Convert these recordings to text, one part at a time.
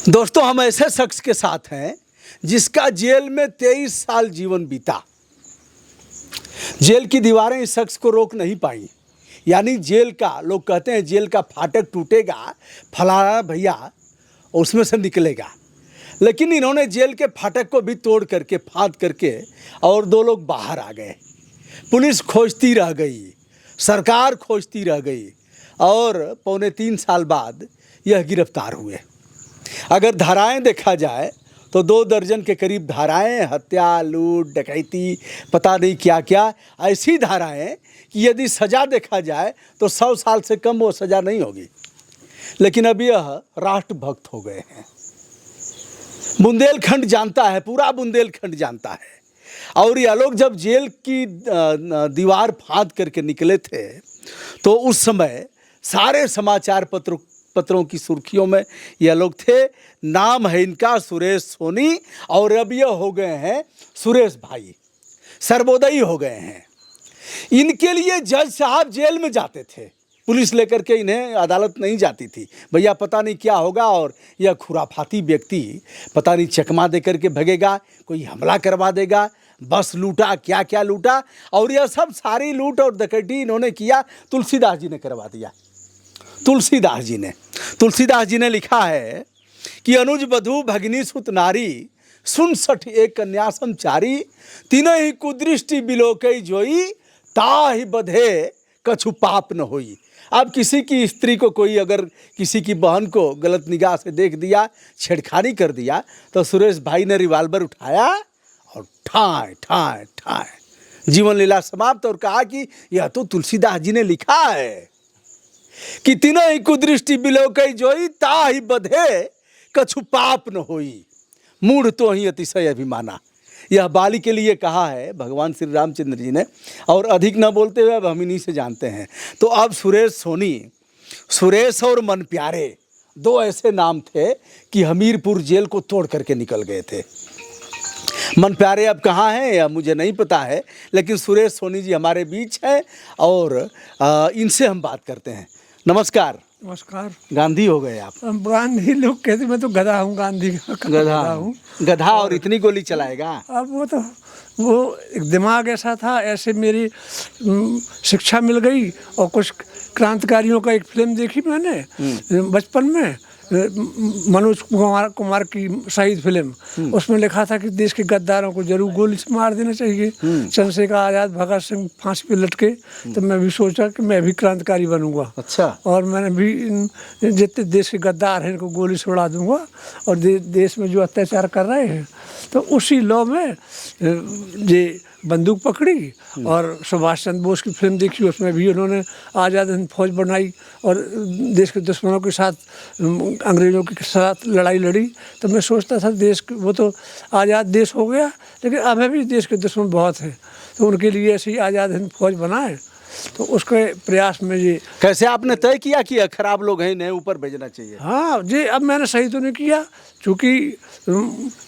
दोस्तों, हम ऐसे शख्स के साथ हैं जिसका जेल में 23 साल जीवन बीता। जेल की दीवारें इस शख्स को रोक नहीं पाई। यानी जेल का, लोग कहते हैं जेल का फाटक टूटेगा, फलाना भैया उसमें से निकलेगा, लेकिन इन्होंने जेल के फाटक को भी तोड़ करके, फाँद करके, और 2 लोग बाहर आ गए। पुलिस खोजती रह गई, सरकार खोजती रह गई, और 2.25 साल बाद यह गिरफ्तार हुए। अगर धाराएं देखा जाए तो 2 दर्जन के करीब धाराएं, हत्या, लूट, डकैती, पता नहीं क्या क्या, ऐसी धाराएं कि यदि सज़ा देखा जाए तो 100 साल से कम वो सज़ा नहीं होगी। लेकिन अब यह राष्ट्रभक्त हो गए हैं। बुंदेलखंड जानता है, पूरा बुंदेलखंड जानता है। और यह लोग जब जेल की दीवार फाँद करके निकले थे तो उस समय सारे समाचार पत्रों की सुर्खियों में यह लोग थे। नाम है इनका सुरेश सोनी, और अब यह हो गए हैं सुरेश भाई, सर्वोदयी हो गए हैं। इनके लिए जज साहब जेल में जाते थे, पुलिस लेकर के इन्हें अदालत नहीं जाती थी। भैया पता नहीं क्या होगा, और यह खुराफाती व्यक्ति पता नहीं चकमा दे करके भगेगा, कोई हमला करवा देगा, बस लूटा, क्या क्या लूटा। और यह सब सारी लूट और डकैती इन्होंने किया, तुलसीदास जी ने करवा दिया। तुलसीदास जी ने लिखा है कि अनुज बधू भगिनी सुत नारी, सुन सठ एक कन्या समचारी, तीनों ही कुदृष्टि बिलोकई जोई, ताहि बधे कछु पाप न होई। अब किसी की स्त्री को कोई अगर किसी की बहन को गलत निगाह से देख दिया, छेड़खानी कर दिया, तो सुरेश भाई ने रिवाल्वर उठाया और ठाए ठाए ठाए जीवन लीला समाप्त। और कहा कि यह तो तुलसीदास जी ने लिखा है कि तीनों ही कुदृष्टि बिलोकई जोई, ताहि बधे कछु पाप न होई, मूढ़ तो ही अतिशय अभिमाना। यह बाली के लिए कहा है भगवान श्री रामचंद्र जी ने, और अधिक न बोलते हुए अब हम इन्हीं से जानते हैं। तो अब सुरेश सोनी, सुरेश और मन प्यारे 2 ऐसे नाम थे कि हमीरपुर जेल को तोड़ करके निकल गए थे। मन प्यारे अब कहाँ हैं या मुझे नहीं पता है, लेकिन सुरेश सोनी जी हमारे बीच हैं और इनसे हम बात करते हैं। नमस्कार। नमस्कार। गांधी हो गए आप? गांधी लोग कहते, मैं तो गधा हूँ, गांधी का गधा हूँ। गधा और इतनी गोली चलाएगा? अब वो एक दिमाग ऐसा था, ऐसे मेरी शिक्षा मिल गई। और कुछ क्रांतिकारियों का एक फिल्म देखी मैंने बचपन में, मनोज कुमार की शहीद फिल्म। उसमें लिखा था कि देश के गद्दारों को जरूर गोली से मार देना चाहिए। चंद्रशेखर आज़ाद, भगत सिंह फांसी पे लटके, तो मैं भी सोचा कि मैं भी क्रांतिकारी बनूंगा। अच्छा। और मैंने भी जितने देश के गद्दार हैं इनको गोली से उड़ा दूंगा, और देश में जो अत्याचार कर रहे हैं। तो उसी लॉ में ये बंदूक पकड़ी और सुभाष चंद्र बोस की फिल्म देखी, उसमें भी उन्होंने आज़ाद हिंद फौज बनाई और देश के दुश्मनों के साथ, अंग्रेज़ों के साथ लड़ाई लड़ी। तो मैं सोचता था देश वो तो आज़ाद देश हो गया, लेकिन अभी भी देश के दुश्मन बहुत हैं, तो उनके लिए ऐसी आज़ाद हिंद फौज बनाए। तो उसके प्रयास में ये कैसे आपने तय किया कि खराब लोग हैं, इन्हें ऊपर भेजना चाहिए? हाँ जी, अब मैंने सही तो नहीं किया, चूँकि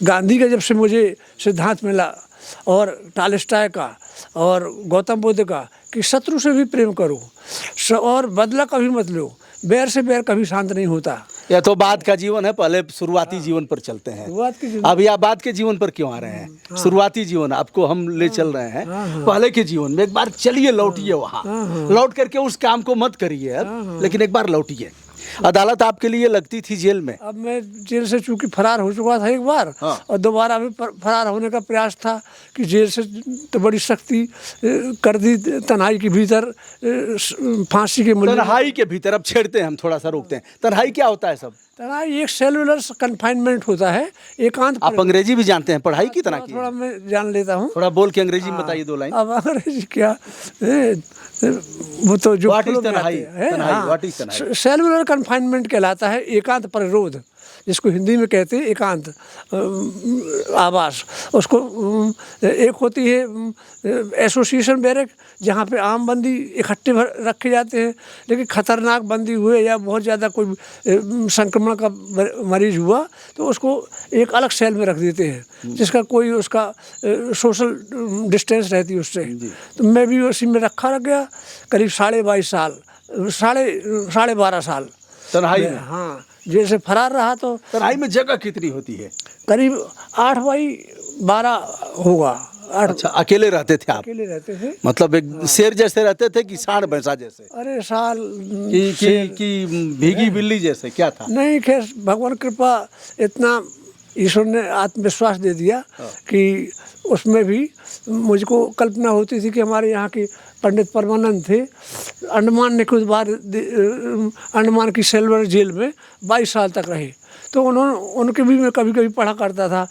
गांधी का जब से मुझे सिद्धांत मिला, और टॉलस्टॉय का और गौतम बुद्ध का, कि शत्रु से भी प्रेम करो और बदला कभी मत लो, बैर से बैर कभी शांत नहीं होता। यह तो बाद का जीवन है, पहले शुरुआती जीवन पर चलते हैं। अब या बाद के जीवन पर क्यों आ रहे हैं? शुरुआती जीवन आपको हम ले चल रहे हैं। पहले के जीवन में एक बार चलिए, लौटिए वहाँ, लौट करके उस काम को मत करिए अब, लेकिन एक बार लौटिए। अदालत आपके लिए लगती थी जेल में? अब मैं जेल से चूंकि फरार हो चुका था एक बार, और दोबारा भी फरार होने का प्रयास था कि जेल से तो बड़ी सख्ती कर दी, तन्हाई के भीतर, फांसी के मूल्य। तन्हाई के भीतर अब छेड़ते हैं हम, थोड़ा सा रोकते हैं। तन्हाई क्या होता है सब? तन्हाई एक सेलुलर कन्फाइनमेंट होता है, एकांत। आप अंग्रेजी भी जानते हैं, पढ़ाई की तरह की? थोड़ा मैं जान लेता हूँ। थोड़ा बोल के अंग्रेजी में बताइए 2 लाइन। अब अंग्रेजी क्या, वो तो जो सेलुलर कन्फाइनमेंट कहलाता है, एकांत परिरोध, जिसको हिंदी में कहते हैं एकांत आवास। उसको एक होती है एसोसिएशन बैरक, जहाँ पे आम बंदी इकट्ठे रखे जाते हैं, लेकिन खतरनाक बंदी हुए या बहुत ज़्यादा कोई संक्रमण का मरीज हुआ तो उसको एक अलग सेल में रख देते हैं, जिसका कोई उसका सोशल डिस्टेंस रहती है उससे। तो मैं भी उसी में रखा गया करीब 22.5 साल, साढ़े 12 साल। तन्हाई में? हाँ, जैसे फरार रहा तो तन्हाई में जगह कितनी होती है? करीब 8x12 होगा। 8 अच्छा, अकेले रहते थे आप? अकेले रहते थे। मतलब एक शेर जैसे रहते थे कि सांड भैंसा जैसे? अरे साल कि भीगी बिल्ली जैसे, क्या था? नहीं, खैर भगवान कृपा, इतना ईश्वर ने आत्मविश्वास दे दिया कि उसमें भी मुझको कल्पना होती थी कि हमारे यहाँ के पंडित परमानंद थे, अंडमान निकोबार अंडमान की सिल्वर जेल में 22 साल तक रहे। तो उनके भी मैं कभी कभी पढ़ा करता था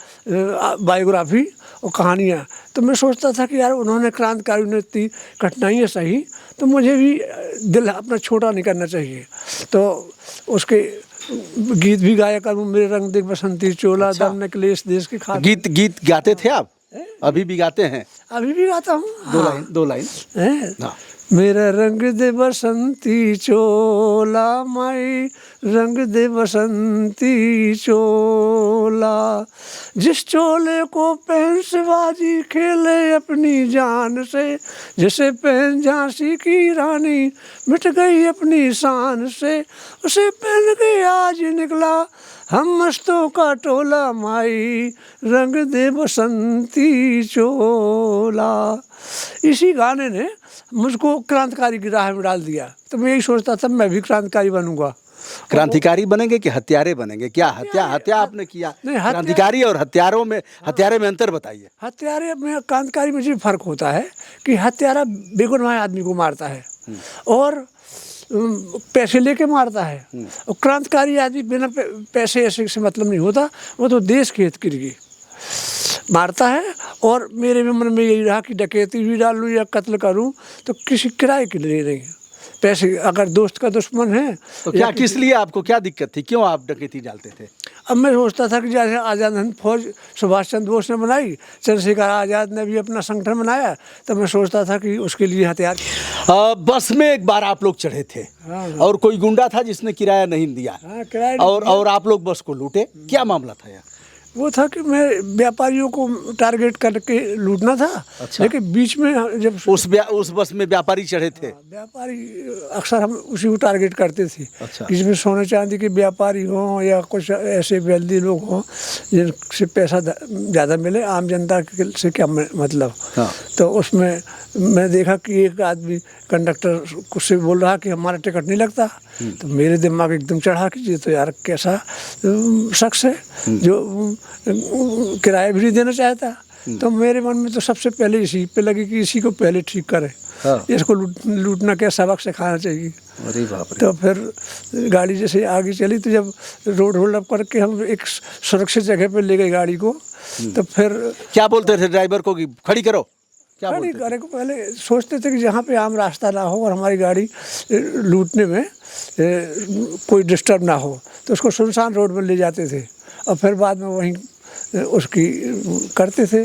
बायोग्राफी और कहानियाँ। तो मैं सोचता था कि यार उन्होंने क्रांतिकारी ने इतनी कठिनाइयाँ सही, तो मुझे भी दिल अपना छोटा नहीं करना चाहिए। तो उसके गीत भी गाया करूँ, मेरे रंग दे बसंती चोला, अच्छा। दम नकलेश देश के खातिर। गीत गाते थे आप? अभी भी गाते हैं? अभी भी गाता हूँ। दो लाइन हैं? हाँ। मेरा रंग दे बसंती चोला माई, रंग दे बसंती चोला, जिस चोले को पहन शिवाजी खेले अपनी जान से, जिसे पहन झांसी की रानी मिट गई अपनी शान से, उसे पहन के आज निकला हम मस्तों का टोला माई, रंग दे बसंती चोला। इसी गाने ने मुझको क्रांतिकारी की राह में डाल दिया। तो मैं यही सोचता था मैं भी क्रांतिकारी बनूंगा। क्रांतिकारी बनेंगे कि हत्यारे बनेंगे? क्या हत्या आपने किया? नहीं, क्रांतिकारी और हत्यारे में अंतर बताइए। हत्यारे में क्रांतिकारी में ये फर्क होता है कि हत्यारा बेगुनाह आदमी को मारता है और पैसे लेके मारता है, और क्रांतिकारी आदमी बिना पैसे ऐसे से मतलब नहीं होता, वो तो देश के हित के लिए मारता है। और मेरे भी मन में यही रहा कि डकैती भी डाल लूँ या कत्ल करूँ तो किसी किराए के लिए नहीं, पैसे। अगर दोस्त का दुश्मन है तो क्या, किस लिए आपको क्या दिक्कत थी? क्यों आप डकैती डालते थे? अब मैं सोचता था कि जैसे आज़ाद हिंद फौज सुभाष चंद्र बोस ने बनाई, चंद्रशेखर आज़ाद ने भी अपना संगठन बनाया, तो मैं सोचता था कि उसके लिए हथियार। बस में एक बार आप लोग चढ़े थे और कोई गुंडा था जिसने किराया नहीं दिया, किराया और आप लोग बस को लूटे। क्या मामला था यार? वो था कि मैं व्यापारियों को टारगेट करके लूटना था। अच्छा। लेकिन बीच में जब उस बस में व्यापारी चढ़े थे? व्यापारी अक्सर हम उसी को टारगेट करते थे। अच्छा। जिसमें सोने चांदी के व्यापारी हों या कुछ ऐसे वेल्दी लोग हों जिनसे पैसा ज़्यादा मिले, आम जनता से क्या मतलब। हाँ। तो उसमें मैं देखा कि एक आदमी कंडक्टर से बोल रहा कि हमारा टिकट नहीं लगता। तो मेरे दिमाग एकदम चढ़ा कि ये तो यार कैसा शख्स है जो किराया भी नहीं देना चाहता। तो मेरे मन में तो सबसे पहले इसी पे लगी कि इसी को पहले ठीक करें। हाँ। इसको लूटना क्या सबक सिखाना चाहिए। अरे बाप रे। तो फिर गाड़ी जैसे आगे चली, तो जब रोड होल्ड अप करके हम एक सुरक्षित जगह पे ले गए गाड़ी को, तो फिर क्या बोलते थे ड्राइवर को कि खड़ी करो? क्या गाड़ी बोलते थे? करे को पहले सोचते थे कि जहाँ पे आम रास्ता ना हो और हमारी गाड़ी लूटने में कोई डिस्टर्ब ना हो, तो उसको सुनसान रोड में ले जाते थे। और फिर बाद में वहीं उसकी करते थे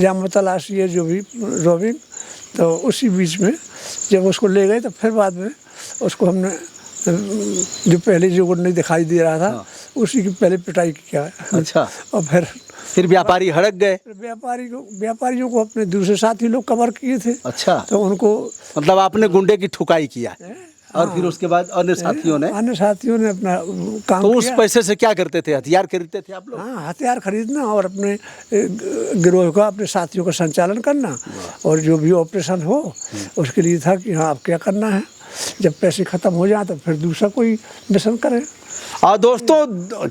जाम तलाशी है जो भी रॉबिंग। तो उसी बीच में जब उसको ले गए तो फिर बाद में उसको हमने जो पहले जो नहीं दिखाई दे रहा था, हाँ। उसी की पहले पिटाई किया। अच्छा। और फिर व्यापारी हड़क गए? व्यापारियों को अपने दूसरे साथी लोग कवर किए थे। अच्छा। तो उनको मतलब आपने गुंडे की ठुकाई किया और फिर उसके बाद अन्य साथियों ने अपना काम तो उस किया। पैसे से क्या करते थे? हथियार खरीदते थे आप लोग? हाँ, हथियार खरीदना और अपने गिरोह का, अपने साथियों का संचालन करना, और जो भी ऑपरेशन हो उसके लिए था कि हाँ अब क्या करना है, जब पैसे ख़त्म हो जाए तो फिर दूसरा कोई मिशन करें। दोस्तों,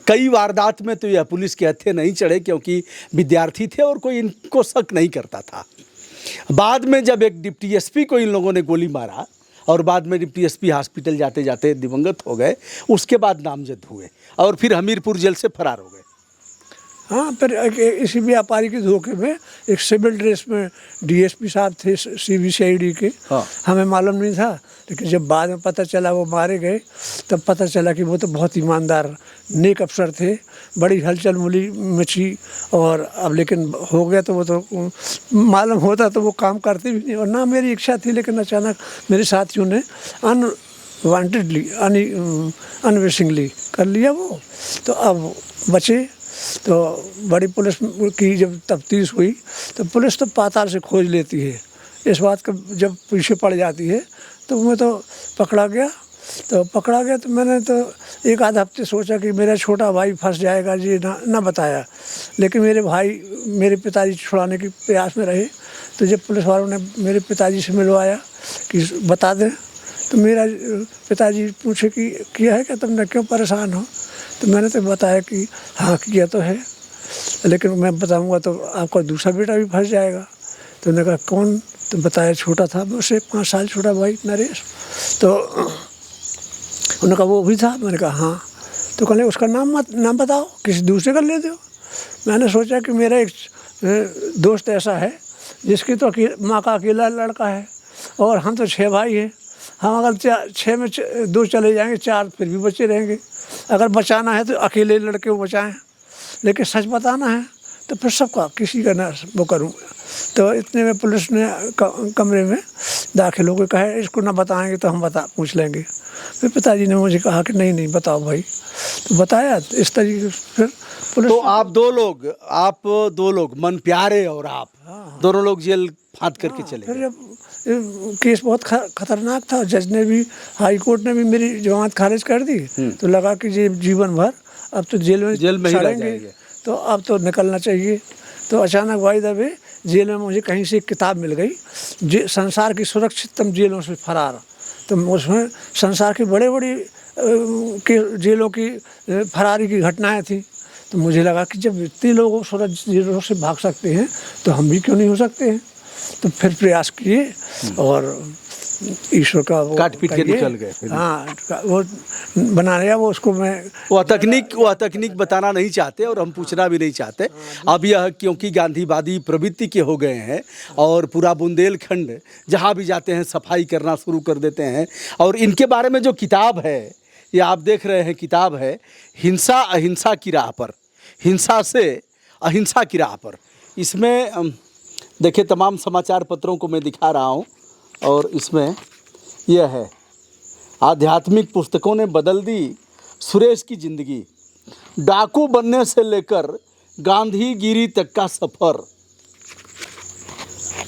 कई वारदात में तो यह पुलिस के हत्थे नहीं चढ़े क्योंकि विद्यार्थी थे और कोई इनको शक नहीं करता था। बाद में जब एक डिप्टी एसपी को इन लोगों ने गोली मारा और बाद में डिप्टी एसपी हॉस्पिटल जाते जाते दिवंगत हो गए, उसके बाद नामजद हुए और फिर हमीरपुर जेल से फरार हो गए। हाँ, फिर इसी व्यापारी के धोखे में एक सिविल ड्रेस में डीएसपी साहब थे सीबीसीआईडी के। हाँ। हमें मालूम नहीं था, लेकिन जब बाद में पता चला वो मारे गए, तब पता चला कि वो तो बहुत ईमानदार नेक अफसर थे। बड़ी हलचल मुली मची और अब लेकिन हो गया तो वो तो मालूम होता तो वो काम करते भी नहीं, और ना मेरी इच्छा थी, लेकिन अचानक मेरे साथियों ने अनवांटेडली अनविशिंगली कर लिया वो, तो अब बचे। तो बड़ी पुलिस की जब तफ्तीश हुई तो पुलिस तो पाताल से खोज लेती है, इस बात का जब पीछे पड़ जाती है तो मैं तो पकड़ा गया तो पकड़ा गया तो मैंने तो एक आध हफ्ते सोचा कि मेरा छोटा भाई फंस जाएगा, ये ना बताया। लेकिन मेरे भाई मेरे पिताजी छुड़ाने के प्रयास में रहे। तो जब पुलिस वालों ने मेरे पिताजी से मिलवाया कि बता दें, तो मेरा पिताजी पूछे कि किया है क्या तुमने, क्यों परेशान हो? तो मैंने तो बताया कि हाँ किया तो है, लेकिन मैं बताऊंगा तो आपका दूसरा बेटा भी फंस जाएगा। तो उन्होंने कहा कौन? तो बताया छोटा था मुझसे 5 साल छोटा भाई नरेश। तो उन्होंने कहा वो भी था। मैंने कहा हाँ। तो कहने उसका नाम बताओ, किसी दूसरे का ले दो। मैंने सोचा कि मेरा एक दोस्त ऐसा है जिसकी तो माँ का अकेला लड़का है और हम तो 6 भाई हैं। हम अगर 6 में 2 चले जाएंगे, 4 फिर भी बचे रहेंगे। अगर बचाना है तो अकेले लड़के को बचाएं, लेकिन सच बताना है तो फिर सबका किसी का ना वो करूँगा। तो इतने में पुलिस ने कमरे में दाखिल होकर कहा इसको ना बताएंगे तो हम पूछ लेंगे। फिर पिताजी ने मुझे कहा कि नहीं बताओ भाई। तो बताया तो इस तरीके से फिर पुलिस। तो आप दो लोग मन प्यारे और आप दोनों लोग जेल फांद करके चले फिर गए। जब केस बहुत खतरनाक था, जज ने भी, हाई कोर्ट ने भी मेरी जमानत खारिज कर दी। तो लगा कि ये जीवन भर अब तो जेल में ही रह सड़ेंगे, जाएंगे। तो अब तो निकलना चाहिए। तो अचानक वाई दबे जेल में मुझे कहीं से एक किताब मिल गई, संसार की सुरक्षिततम जेलों से फरार। तो उसमें संसार की बड़े के जेलों की फरारी की घटनाएं थी। तो मुझे लगा कि जब इतने लोग सुरक्षित जेलों से भाग सकते हैं तो हम भी क्यों नहीं हो सकते हैं। तो फिर प्रयास किए और ईश्वर का वो काट पीट के निकल गए। हाँ, वो बना लिया वो। उसको मैं वह तकनीक बताना नहीं चाहते और हम पूछना भी नहीं चाहते। अब यह क्योंकि गांधीवादी प्रवृत्ति के हो गए हैं और पूरा बुंदेलखंड जहाँ भी जाते हैं सफाई करना शुरू कर देते हैं। और इनके बारे में जो किताब है, ये आप देख रहे हैं, किताब है हिंसा अहिंसा की राह पर, हिंसा से अहिंसा की राह पर। इसमें देखिए तमाम समाचार पत्रों को मैं दिखा रहा हूँ और इसमें यह है आध्यात्मिक पुस्तकों ने बदल दी सुरेश की ज़िंदगी, डाकू बनने से लेकर गांधीगिरी तक का सफ़र।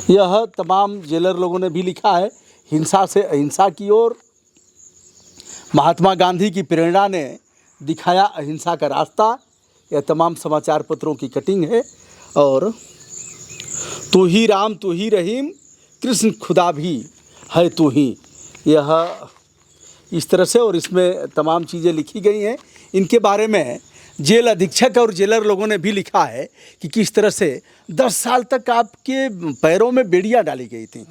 यह तमाम जेलर लोगों ने भी लिखा है। हिंसा से अहिंसा की ओर, महात्मा गांधी की प्रेरणा ने दिखाया अहिंसा का रास्ता। यह तमाम समाचार पत्रों की कटिंग है। और तू ही राम तू ही रहीम, कृष्ण खुदा भी है तू ही, यह इस तरह से। और इसमें तमाम चीज़ें लिखी गई हैं। इनके बारे में जेल अधीक्षक और जेलर लोगों ने भी लिखा है कि किस तरह से 10 साल तक आपके पैरों में बेड़ियाँ डाली गई थी।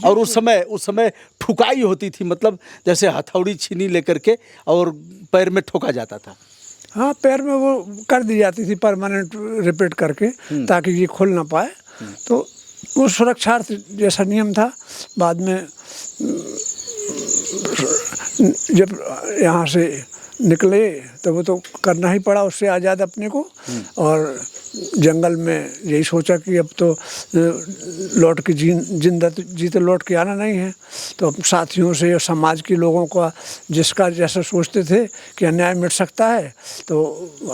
और उस समय ठुकाई होती थी, मतलब जैसे हथौड़ी छीनी लेकर के और पैर में ठोका जाता था। हाँ, पैर में वो कर दी जाती थी परमानेंट रिपीट करके, ताकि ये खुल ना पाए। तो वो सुरक्षार्थ जैसा नियम था। बाद में जब यहाँ से निकले तो वो तो करना ही पड़ा, उससे आज़ाद अपने को। और जंगल में यही सोचा कि अब तो लौट के जिंदा जीते लौट के आना नहीं है। तो साथियों से और समाज के लोगों का जिसका जैसा सोचते थे कि अन्याय मिट सकता है तो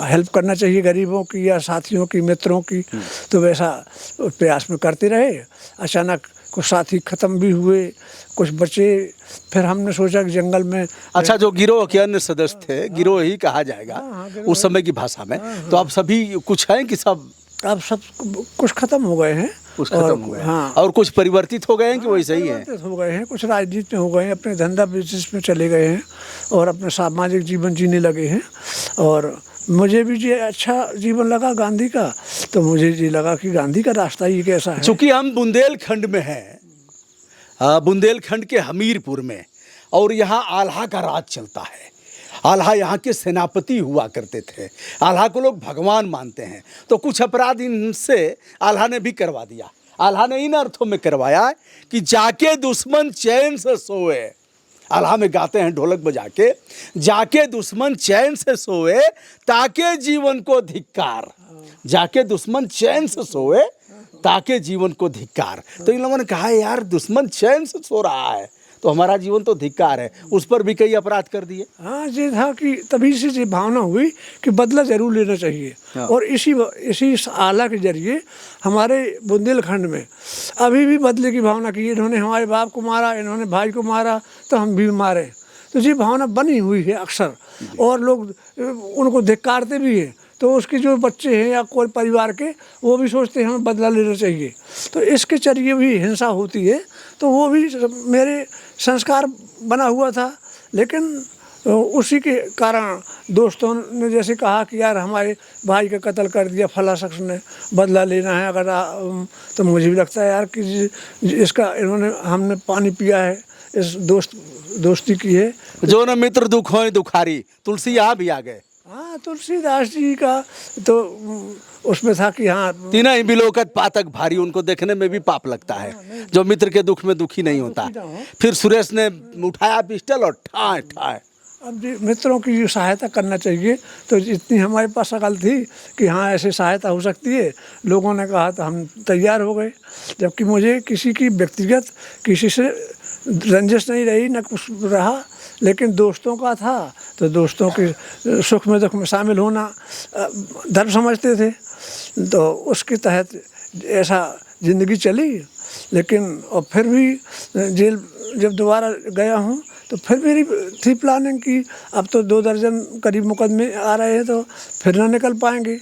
हेल्प करना चाहिए गरीबों की या साथियों की, मित्रों की। तो वैसा प्रयास में करते रहे। अचानक कुछ साथी ख़त्म भी हुए, कुछ बचे। फिर हमने सोचा कि जंगल में, अच्छा, जो गिरोह के अन्य सदस्य थे, गिरोह ही कहा जाएगा उस समय की भाषा में, तो अब सभी कुछ हैं कि सब? अब सब कुछ ख़त्म हो गए हैं, कुछ खत्म हो गए। हाँ, और कुछ परिवर्तित हो गए हैं कि वैसे ही हैं? हो गए हैं, कुछ राजनीति में हो गए हैं, अपने धंधा बिजनेस में चले गए हैं और अपने सामाजिक जीवन जीने लगे हैं। और मुझे भी ये अच्छा जीवन लगा गांधी का। तो मुझे ये लगा कि गांधी का रास्ता ही कैसा है। चूँकि हम बुंदेलखंड में हैं, बुंदेलखंड के हमीरपुर में, और यहाँ आल्हा का राज चलता है। आल्हा यहाँ के सेनापति हुआ करते थे। आल्हा को लोग भगवान मानते हैं। तो कुछ अपराध इनसे आल्हा ने भी करवा दिया। आल्हा ने इन अर्थों में करवाया कि जाके दुश्मन चैन से सोए। आल्हा में गाते हैं ढोलक बजा के, जाके दुश्मन चैन से सोए ताके जीवन को धिक्कार, जाके दुश्मन चैन से सोए ताके जीवन को धिक्कार। तो इन लोगों ने कहा यार दुश्मन चैन से सो रहा है तो हमारा जीवन तो धिक्कार है। उस पर भी कई अपराध कर दिए। हाँ, ये था कि तभी से ये भावना हुई कि बदला जरूर लेना चाहिए। हाँ। और इसी आला के जरिए हमारे बुंदेलखंड में अभी भी बदले की भावना की। इन्होंने हमारे बाप को मारा, इन्होंने भाई को मारा, तो हम भी मारे। तो ये भावना बनी हुई है अक्सर, और लोग उनको धिक्कारते भी हैं। तो उसके जो बच्चे हैं या कोई परिवार के, वो भी सोचते हैं हमें बदला लेना चाहिए। तो इसके जरिए भी हिंसा होती है। तो वो भी मेरे संस्कार बना हुआ था, लेकिन उसी के कारण दोस्तों ने जैसे कहा कि यार हमारे भाई का कत्ल कर दिया फला शख्स ने, बदला लेना है अगर तो मुझे भी लगता है यार कि इसका इन्होंने हमने पानी पिया है, इस दोस्ती की है। जो न मित्र दुख होए दुखारी, तुलसी यहाँ भी आ गए। हाँ, तुलसीदास जी का तो उसमें था कि हाँ, तीना ही बिलोकत पातक भारी, उनको देखने में भी पाप लगता है जो मित्र के दुख में दुखी नहीं होता। फिर सुरेश ने उठाया पिस्टल और ठाए ठाए। अब जी मित्रों की जो सहायता करना चाहिए, तो इतनी हमारे पास अकल थी कि हाँ ऐसे सहायता हो सकती है। लोगों ने कहा तो हम तैयार हो गए, जबकि मुझे किसी की व्यक्तिगत किसी से रंजिश नहीं रही, न कुछ रहा, लेकिन दोस्तों का था। तो दोस्तों के सुख में दुख में शामिल होना धर्म समझते थे, तो उसके तहत ऐसा ज़िंदगी चली। लेकिन और फिर भी जेल जब दोबारा गया हूँ तो फिर मेरी थी प्लानिंग कि अब तो 2 दर्जन करीब मुकदमे आ रहे हैं, तो फिर ना निकल पाएंगे।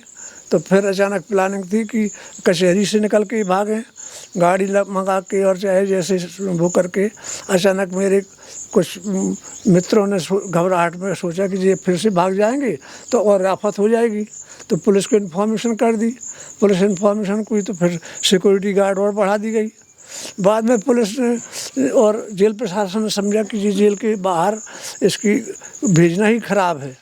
तो फिर अचानक प्लानिंग थी कि कचहरी से निकल के भागें, गाड़ी मंगा के और चाहे जैसे वो करके। अचानक मेरे कुछ मित्रों ने घबराहट में सोचा कि ये फिर से भाग जाएंगे तो और आफत हो जाएगी, तो पुलिस को इन्फॉर्मेशन कर दी। पुलिस इन्फॉर्मेशन हुई तो फिर सिक्योरिटी गार्ड और बढ़ा दी गई। बाद में पुलिस ने और जेल प्रशासन ने समझा कि ये जेल के बाहर इसकी भेजना ही खराब है,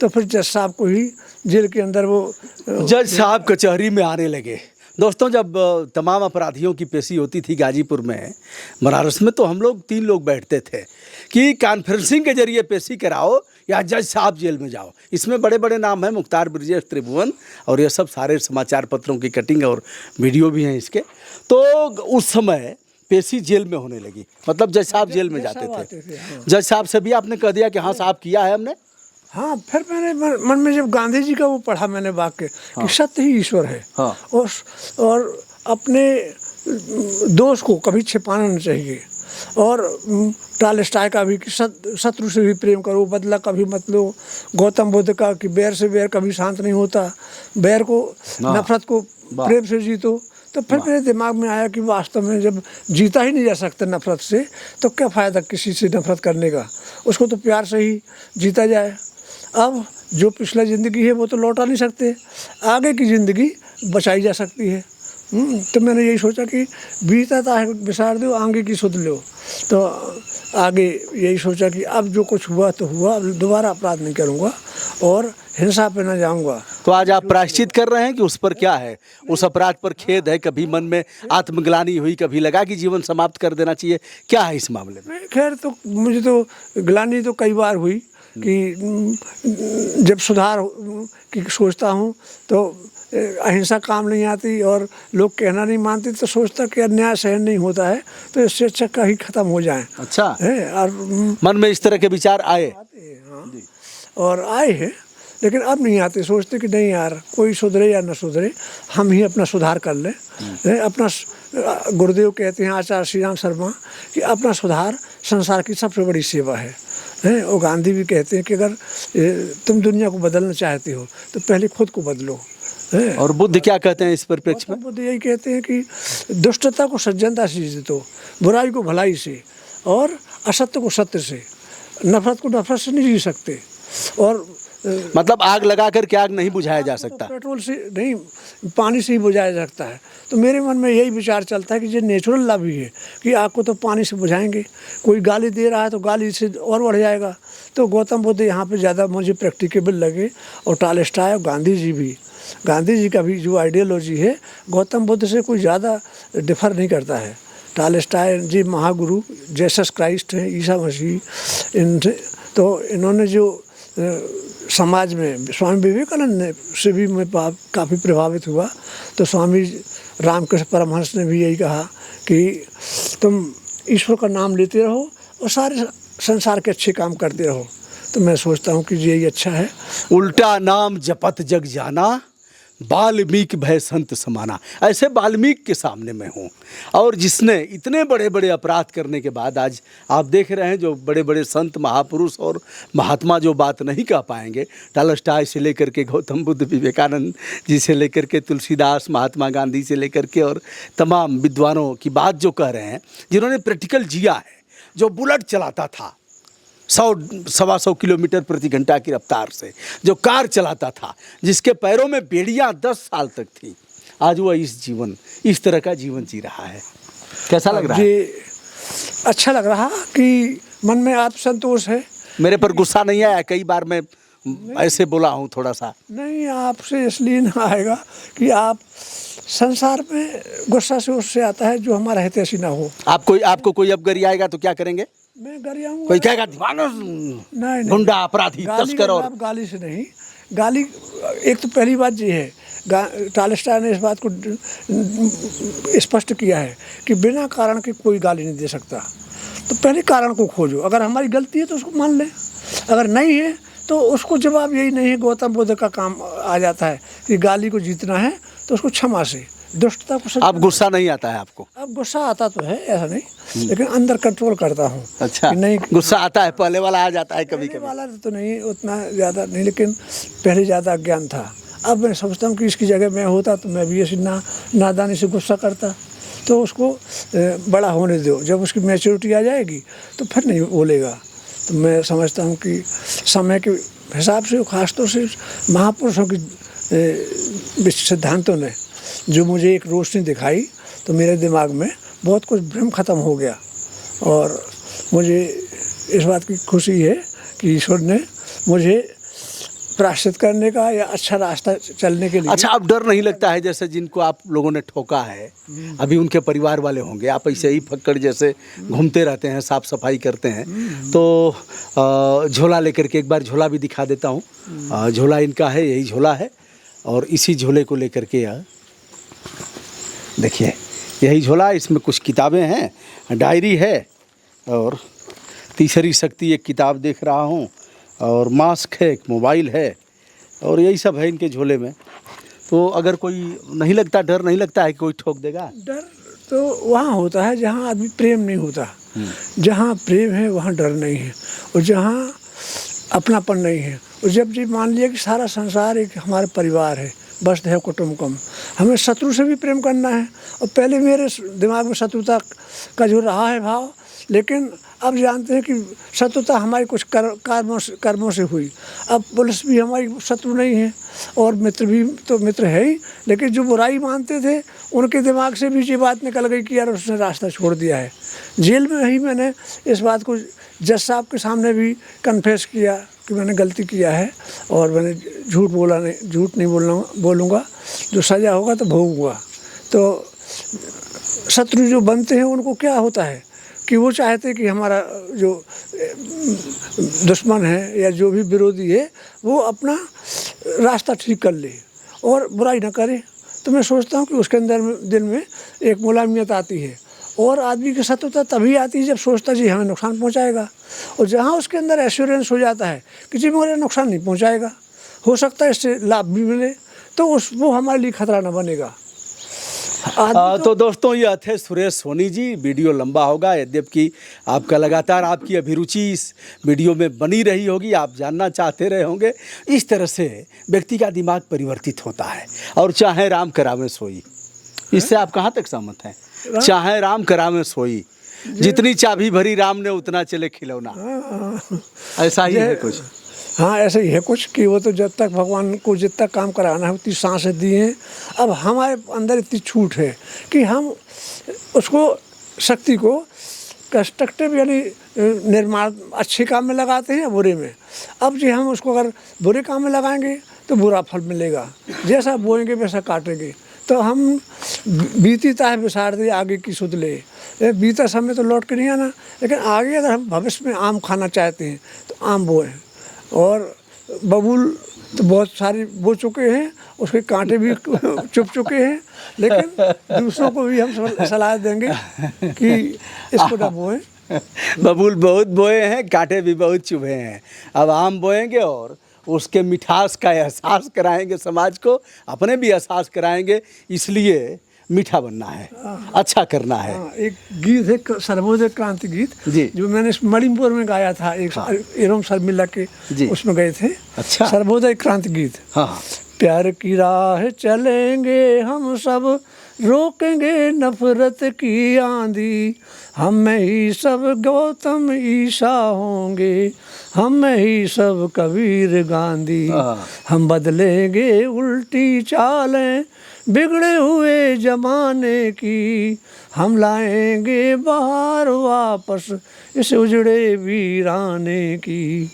तो फिर जज साहब को ही जेल के अंदर वो जज साहब कचहरी में आने लगे। दोस्तों, जब तमाम अपराधियों की पेशी होती थी गाजीपुर में, बनारस में, तो हम लोग 3 लोग बैठते थे कि कॉन्फ्रेंसिंग के जरिए पेशी कराओ या जज साहब जेल में जाओ। इसमें बड़े बड़े नाम हैं, मुख्तार, ब्रजेश, त्रिभुवन, और ये सब सारे समाचार पत्रों की कटिंग और वीडियो भी हैं इसके। तो उस समय पेशी जेल में होने लगी, मतलब जज साहब जेल में जाते थे। जज साहब से भी आपने कह दिया कि हाँ साहब किया है हमने? हाँ, फिर मेरे मन में जब गांधी जी का वो पढ़ा मैंने वाक्य कि सत्य ही ईश्वर है, हाँ। और अपने दोष को कभी छिपाना नहीं चाहिए, और टॉलस्टॉय का भी कि शत्रु से भी प्रेम करो, बदला कभी मत लो। गौतम बुद्ध का कि बैर से बैर कभी शांत नहीं होता, बैर को नफरत को प्रेम से जीतो। तो फिर मेरे दिमाग में आया कि वास्तव में जब जीता ही नहीं जा सकता नफरत से, तो क्या फ़ायदा किसी से नफरत करने का, उसको तो प्यार से ही जीता जाए। अब जो पिछला ज़िंदगी है वो तो लौटा नहीं सकते, आगे की ज़िंदगी बचाई जा सकती है। तो मैंने यही सोचा कि बीता था बिसार दो, आगे की सुध लो। तो आगे यही सोचा कि अब जो कुछ हुआ तो हुआ, अब दोबारा अपराध नहीं करूँगा और हिंसा पे न जाऊँगा। तो आज आप प्रायश्चित कर रहे हैं कि उस पर क्या है, उस अपराध पर खेद है, कभी मन में आत्मग्लानि हुई, कभी लगा कि जीवन समाप्त कर देना चाहिए, क्या है इस मामले में? खैर, तो मुझे तो ग्लानि तो कई बार हुई कि जब सुधार की सोचता हूँ तो अहिंसा काम नहीं आती और लोग कहना नहीं मानते, तो सोचता कि अन्याय सहन नहीं होता है, तो इससे अच्छा कहीं ख़त्म हो जाए। अच्छा है, और मन में इस तरह के विचार आए? हाँ, और आए हैं, लेकिन अब नहीं आते। सोचते कि नहीं यार, कोई सुधरे या न सुधरे, हम ही अपना सुधार कर लें। अपना गुरुदेव कहते हैं आचार्य श्री राम शर्मा कि अपना सुधार संसार की सबसे बड़ी सेवा है। और गांधी भी कहते हैं कि अगर तुम दुनिया को बदलना चाहते हो तो पहले खुद को बदलो। और बुद्ध क्या कहते हैं इस परिप्रेक्ष्य में? बुद्ध यही कहते हैं कि दुष्टता को सज्जनता से जीतो, बुराई को भलाई से, और असत्य को सत्य से, नफरत को नफरत से नहीं जी सकते। और मतलब आग लगा कर के आग नहीं बुझाया जा सकता, तो पेट्रोल से नहीं, पानी से ही बुझाया जा सकता है। तो मेरे मन में यही विचार चलता है कि ये नेचुरल लव ही है कि आग को तो पानी से बुझाएंगे। कोई गाली दे रहा है तो गाली से और बढ़ जाएगा। तो गौतम बुद्ध यहाँ पे ज़्यादा मुझे प्रैक्टिकेबल लगे, और टॉलस्टॉय और गांधी जी भी, गांधी जी का भी जो आइडियोलॉजी है गौतम बुद्ध से कोई ज़्यादा डिफर नहीं करता है। टॉलस्टॉय जी महागुरु जीसस क्राइस्ट हैं, ईसा मसीह, इनसे तो इन्होंने जो समाज में स्वामी विवेकानंद से भी मैं काफ़ी प्रभावित हुआ। तो स्वामी रामकृष्ण परमहंस ने भी यही कहा कि तुम ईश्वर का नाम लेते रहो और सारे संसार के अच्छे काम करते रहो। तो मैं सोचता हूँ कि यही अच्छा है। उल्टा नाम जपत जग जाना, वाल्मीकि भय संत समाना, ऐसे वाल्मीकि के सामने मैं हूँ। और जिसने इतने बड़े बड़े अपराध करने के बाद आज आप देख रहे हैं जो बड़े बड़े संत महापुरुष और महात्मा जो बात नहीं कह पाएंगे, टॉलस्टॉय से लेकर के गौतम बुद्ध, विवेकानंद जी से लेकर के तुलसीदास, महात्मा गांधी से लेकर के और तमाम विद्वानों की बात जो कह रहे हैं, जिन्होंने प्रैक्टिकल जिया है, जो बुलेट चलाता था 100-125 किलोमीटर प्रति घंटा की रफ्तार से, जो कार चलाता था, जिसके पैरों में बेड़ियां 10 साल तक थी, आज वह इस तरह का जीवन जी रहा है। कैसा लग रहा है? जी अच्छा लग रहा कि मन में आप संतोष है। मेरे पर गुस्सा नहीं आया? कई बार मैं ऐसे बोला हूँ थोड़ा सा। नहीं, आपसे इसलिए ना आएगा कि आप संसार में गुस्सा से उससे आता है जो हमारा हितैषी ना हो। आपको कोई अब गरी आएगा तो क्या करेंगे? मैं गरियाऊंगा। कोई कहेगा दीवाना, नहीं, गुंडा, अपराधी, तस्कर। और गाली से नहीं, गाली एक तो पहली बात ये है, टॉलस्टॉय ने इस बात को स्पष्ट किया है कि बिना कारण के कोई गाली नहीं दे सकता। तो पहले कारण को खोजो, अगर हमारी गलती है तो उसको मान लें, अगर नहीं है तो उसको जवाब यही नहीं है, गौतम बुद्ध का काम आ जाता है कि गाली को जीतना है तो उसको क्षमा से, दुष्टता को। अब गुस्सा नहीं आता है आपको? अब गुस्सा आता तो है, ऐसा नहीं, लेकिन अंदर कंट्रोल करता हूँ। अच्छा, नहीं, गुस्सा आता है, पहले वाला आ जाता है कभी कभी? वाला तो नहीं, उतना ज़्यादा नहीं, लेकिन पहले ज़्यादा ज्ञान था। अब मैं सोचता हूँ कि इसकी जगह मैं होता तो मैं भी ऐसी नादानी से गुस्सा करता। तो उसको बड़ा होने दो, जब उसकी मैच्योरिटी आ जाएगी तो फिर नहीं बोलेगा। तो मैं समझता हूँ कि समय के हिसाब से, खासतौर से महापुरुषों की सिद्धांतों ने जो मुझे एक रोशनी दिखाई, तो मेरे दिमाग में बहुत कुछ भ्रम खत्म हो गया। और मुझे इस बात की खुशी है कि ईश्वर ने मुझे प्रायश्चित करने का या अच्छा रास्ता चलने के लिए। अच्छा, अब डर नहीं लगता है? जैसे जिनको आप लोगों ने ठोका है, अभी उनके परिवार वाले होंगे, आप ऐसे ही फक्कड़ जैसे घूमते रहते हैं, साफ सफाई करते हैं, तो झोला लेकर के, एक बार झोला भी दिखा देता हूँ। झोला इनका है, यही झोला है, और इसी झोले को लेकर के देखिए, यही झोला, इसमें कुछ किताबें हैं, डायरी है, और तीसरी शक्ति एक किताब देख रहा हूँ, और मास्क है, एक मोबाइल है, और यही सब है इनके झोले में। तो अगर कोई नहीं लगता, डर नहीं लगता है कि कोई ठोक देगा? डर तो वहाँ होता है जहाँ आदमी प्रेम नहीं होता। जहाँ प्रेम है वहाँ डर नहीं है, और जहाँ अपनापन नहीं है, और जब जी मान लिया कि सारा संसार एक हमारे परिवार है, बस है कुटुम्बकम, हमें शत्रु से भी प्रेम करना है। और पहले मेरे दिमाग में शत्रुता का जो रहा है भाव, लेकिन अब जानते हैं कि शत्रुता हमारी कुछ कर्मों से हुई। अब पुलिस भी हमारी शत्रु नहीं है, और मित्र भी तो मित्र है ही, लेकिन जो बुराई मानते थे उनके दिमाग से भी ये बात निकल गई कि यार उसने रास्ता छोड़ दिया है। जेल में ही मैंने इस बात को जज साहब के सामने भी कन्फेस किया कि मैंने गलती किया है, और मैंने झूठ नहीं बोलूँगा, जो सज़ा होगा तो भोगूंगा। तो शत्रु जो बनते हैं उनको क्या होता है कि वो चाहते कि हमारा जो दुश्मन है या जो भी विरोधी है वो अपना रास्ता ठीक कर ले और बुराई ना करे। तो मैं सोचता हूँ कि उसके अंदर दिल में एक मुलायमियत आती है, और आदमी की शत्रुता तभी आती है जब सोचता जी हमें नुकसान पहुँचाएगा, और जहाँ उसके अंदर एश्योरेंस हो जाता है कि जी मुझे नुकसान नहीं पहुँचाएगा, हो सकता है इससे लाभ भी मिले, तो वो हमारे लिए खतरा न बनेगा। तो दोस्तों, ये थे सुरेश सोनी जी। वीडियो लंबा होगा, यद्यपि आपका लगातार आपकी अभिरुचि इस वीडियो में बनी रही होगी, आप जानना चाहते रहे होंगे। इस तरह से व्यक्ति का दिमाग परिवर्तित होता है, और चाहे राम करावे सोई, इससे आप कहाँ तक सहमत हैं? चाहे राम करावे सोई, जितनी चाबी भरी राम ने उतना चले खिलौना, ऐसा ही है कुछ। हाँ, ऐसे ही है कुछ कि वो तो जब तक भगवान को जितना काम कराना है उतनी सांसें दी हैं। अब हमारे अंदर इतनी छूट है कि हम उसको शक्ति को कंस्ट्रक्टिव यानी निर्माण अच्छे काम में लगाते हैं या बुरे में। अब जी हम उसको अगर बुरे काम में लगाएंगे तो बुरा फल मिलेगा, जैसा बोएंगे वैसा काटेंगे। तो हम बीती ताह बिसार दे आगे की सुध ले, बीता समय तो लौट के नहीं आना, लेकिन आगे अगर हम भविष्य में आम खाना चाहते हैं तो आम बोएं। और बबूल तो बहुत सारी बो चुके हैं, उसके कांटे भी चुप चुके हैं, लेकिन दूसरों को भी हम सलाह देंगे कि इसको ना बोएं। बबूल बहुत बोए हैं, कांटे भी बहुत चुभे हैं, अब आम बोएंगे और उसके मिठास का एहसास कराएंगे समाज को, अपने भी एहसास कराएंगे। इसलिए मीठा बनना है, अच्छा करना है। हाँ, एक गीत है सर्वोदय क्रांति गीत जी। जो मैंने मणिपुर में गाया था, एक एवं शर्मिला के जी। उसमें गए थे। अच्छा। सर्वोदय क्रांति गीत। हाँ हाँ। प्यार की राह चलेंगे हम सब, रोकेंगे नफरत की आंधी, हम में ही सब गौतम ईसा होंगे, हम में ही सब कबीर गांधी, हम बदलेंगे उल्टी चालें बिगड़े हुए जमाने की, हम लाएंगे बाहर वापस इस उजड़े वीराने की।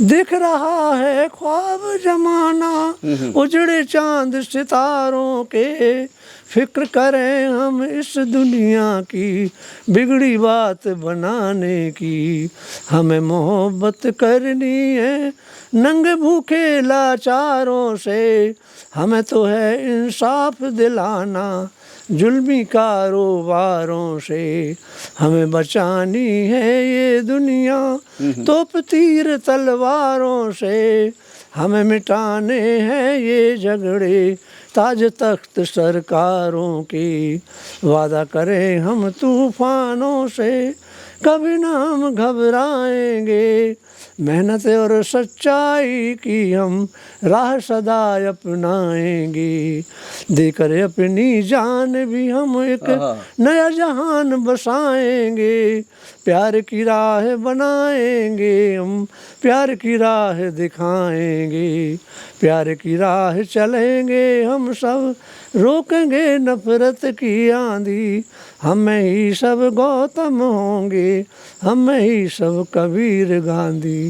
दिख रहा है ख्वाब जमाना उजड़े चांद सितारों के, फिक्र करें हम इस दुनिया की बिगड़ी बात बनाने की, हमें मोहब्बत करनी है नंगे भूखे लाचारों से, हमें तो है इंसाफ दिलाना जुल्मी कारोबारों से, हमें बचानी है ये दुनिया तोप तीर तलवारों से, हमें मिटाने हैं ये झगड़े ताज तख्त सरकारों के, वादा करें हम तूफानों से कभी ना हम घबराएंगे, मेहनत और सच्चाई की हम राह सदा अपनाएंगे, देकर अपनी जान भी हम एक नया जहान बसाएंगे, प्यार की राह बनाएंगे हम, प्यार की राह दिखाएंगे, प्यार की राह चलेंगे हम सब, रोकेंगे नफरत की आंधी, हम में ही सब गौतम होंगे, हम में ही सब कबीर गांधी।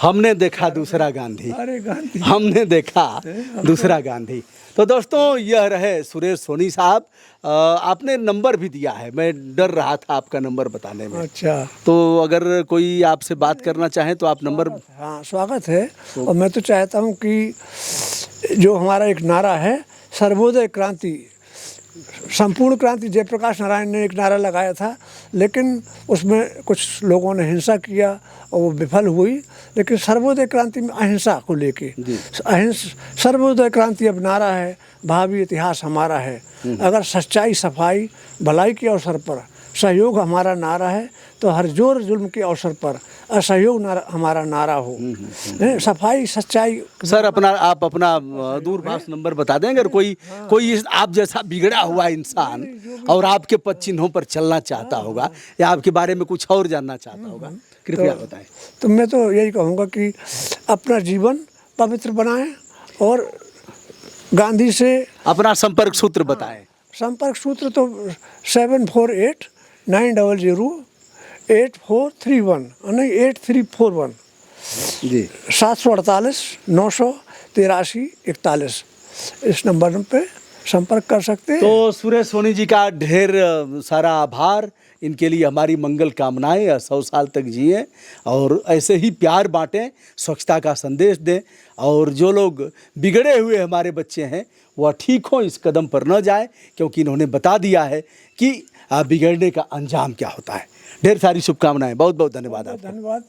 हमने देखा दूसरा गांधी, अरे गांधी, हमने देखा दूसरा गांधी। तो दोस्तों, यह रहे सुरेश सोनी साहब। आपने नंबर भी दिया है, मैं डर रहा था आपका नंबर बताने में। अच्छा, तो अगर कोई आपसे बात करना चाहे तो आप नंबर। हाँ स्वागत है। और मैं तो चाहता हूँ कि जो हमारा एक नारा है सर्वोदय क्रांति, संपूर्ण क्रांति जयप्रकाश नारायण ने एक नारा लगाया था, लेकिन उसमें कुछ लोगों ने हिंसा किया और वो विफल हुई, लेकिन सर्वोदय क्रांति में अहिंसा को लेके सर्वोदय क्रांति अब नारा है, भावी इतिहास हमारा है। अगर सच्चाई सफाई भलाई के अवसर पर सहयोग हमारा नारा है, तो हर जोर जुल्म के अवसर पर असहयोग हमारा नारा हो। सफाई सच्चाई। सर आप अपना दूरभाष नंबर बता दें, अगर कोई आप जैसा बिगड़ा हुआ इंसान और आपके पद चिन्हों पर चलना चाहता होगा या आपके बारे में कुछ और जानना चाहता होगा, कृपया बताएं। तो मैं तो यही कहूँगा कि अपना जीवन पवित्र बनाएं और गांधी से अपना संपर्क सूत्र बताएं। संपर्क सूत्र तो 7489008431 नहीं 8341 जी 748 983 41 इस नंबर पे संपर्क कर सकते हैं। तो सुरेश सोनी जी का ढेर सारा आभार। इनके लिए हमारी मंगल कामनाएं। 100 साल तक जिए और ऐसे ही प्यार बांटें, स्वच्छता का संदेश दें, और जो लोग बिगड़े हुए हमारे बच्चे हैं वह ठीक हो, इस कदम पर न जाए, क्योंकि इन्होंने बता दिया है कि बिगड़ने का अंजाम क्या होता है। ढेर सारी शुभकामनाएं। बहुत बहुत धन्यवाद आपका। धन्यवाद।